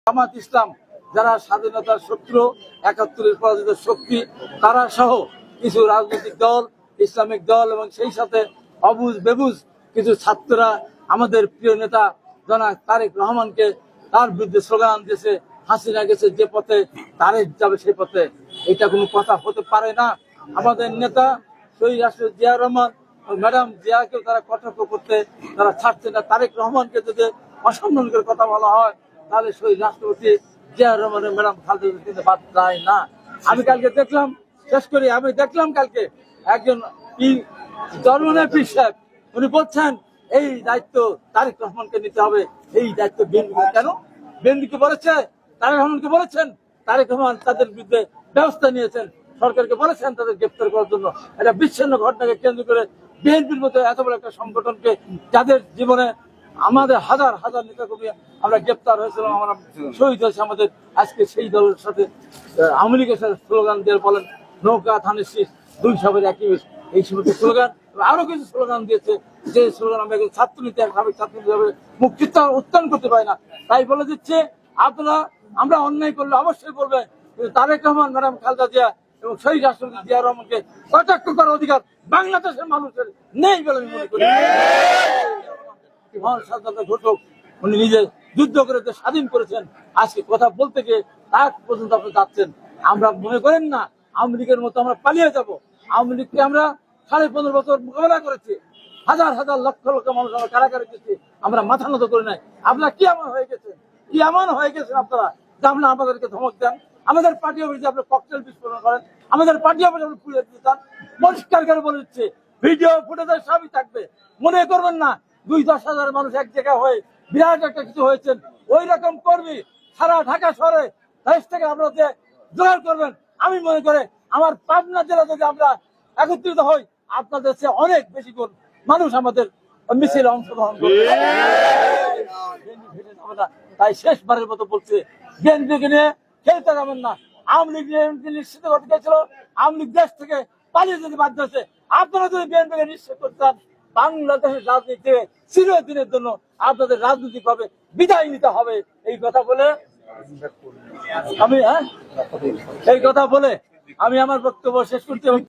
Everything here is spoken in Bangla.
জামাত ইসলাম যারা স্বাধীনতার শত্রু, ৭১-এর পরাজিত শক্তি, তারা সহ কিছু রাজনৈতিক দল, ইসলামিক দল এবং সেই সাথে অবুঝ বেবুঝ কিছু ছাত্ররা আমাদের প্রিয় নেতা জনাব তারেক রহমানকে তার বিরুদ্ধে স্লোগান দিয়েছে, হাসিনা গেছে যে পথে তারেক যাবে সেই পথে। এটা কোনো কথা হতে পারে না। আমাদের নেতা শহীদ রাষ্ট্রপতি জিয়া রহমান ম্যাডাম জিয়াকে তারা কটাক্ষ করতে তারা ছাড়ছে না। তারেক রহমানকে যদি অসম্মান করে কথা বলা হয় তাহলে শহীদ রাষ্ট্রপতি জিয়া রহমানের ম্যাডাম খালেদা জিয়া বাদ যায় না। আমি কালকে দেখলাম, শেষ করি, আমি দেখলাম কালকে একজন জর্মানের পীর সাহেব উনি বলছেন এই দায়িত্ব তারেক রহমানকে নিতে হবে, এই দায়িত্ব বিএনপি। কেন? বিএনপিকে বলেছে, তারেক রহমানকে বলেছেন, তারেক রহমান তাদের বিরুদ্ধে ব্যবস্থা নিয়েছেন, সরকারকে বলেছেন তাদের গ্রেপ্তার করার জন্য। এটা বিচ্ছিন্ন ঘটনাকে কেন্দ্র করে বিএনপির মতো এত বড় একটা সংগঠনকে, যাদের জীবনে আমাদের হাজার হাজার নেতা কর্মী আমরা গ্রেপ্তার হয়েছিলাম, আমরা শহীদ হয়েছে, আমাদের আজকে সেই দলের সাথে আওয়ামী লীগের সাথে স্লোগান দিয়ে বলেন নৌকা ধানের শীষ দুই সবের একই, এই সমস্ত স্লোগান আরো কিছু স্লোগান দিয়েছে, যে স্লোগান আমরা ছাত্রনীতি সাবেক ছাত্রনীতি মুক্তিটা উত্থান করতে পারি না। তাই বলে দিচ্ছে আপনারা, আমরা অন্যায় করলে অবশ্যই বলবেন, তারেক রহমান ম্যাডাম খালেদা জিয়া এবং শহীদ রাষ্ট্রপতি জিয়া রহমানকে কটাক্ষ করার অধিকার বাংলাদেশের মানুষের নেই বলে আমি মনে করি। মহান স্বাধীনতা ঘোষক, উনি নিজে যুদ্ধ করে স্বাধীন করেছেন, আজকে কথা বলতে গিয়ে তাক পর্যন্ত আপনি যাচ্ছেন। আমরা মনে করেন না আওয়ামী লীগের মতো আমরা পালিয়ে যাব। আওয়ামী লীগকে আমরা 15.5 বছর মোকাবেলা করেছি, হাজার হাজার লক্ষ লক্ষ মানুষ আমরা কারাগারে গেছি, আমরা মাথা নত করি নাই। আপনারা কি এমন হয়ে গেছেন, কি এমন হয়ে গেছেন আপনারা যে আপনারা আমাদেরকে ধমক দেন, আমাদের পার্টি অফিসে আপনি ককটেল বিস্ফোরণ করেন, আমাদের পার্টি অফিসে আপনি পুড়িয়ে দিতে চান। পরিষ্কার করে বলে দিচ্ছে, ভিডিও ফুটেজে সবই থাকবে। মনে করবেন না 2-10 হাজার মানুষ এক জায়গা হয়ে বিরাট একটা কিছু হয়েছেন। ওই রকম কর্মী সারা ঢাকা শহরে দেশ থেকে আপনারা যে জোগাড় করবেন, আমি মনে করে আমার পাবনা জেলা যদি আমরা একত্রিত হই, আপনাদের চেয়ে অনেক বেশি গুণ মানুষ আমাদের মিছিলে অংশগ্রহণ করবে। তাই শেষবারের মতো বলছে, বিএনপিকে নিয়ে খেলতে যাবেন না। আওয়ামী লীগ নিশ্চিত করতে গেছিল, আওয়ামী লীগ দেশ থেকে পালিয়ে যেতে বাধ্য হয়েছে। আপনারা যদি বিএনপিকে নিশ্চিত করতে চান, বাংলাদেশের রাজনীতিতে চিরদিনের জন্য আপনাদের রাজনৈতিক ভাবে বিদায় নিতে হবে। এই কথা বলে আমি আমার বক্তব্য শেষ করতে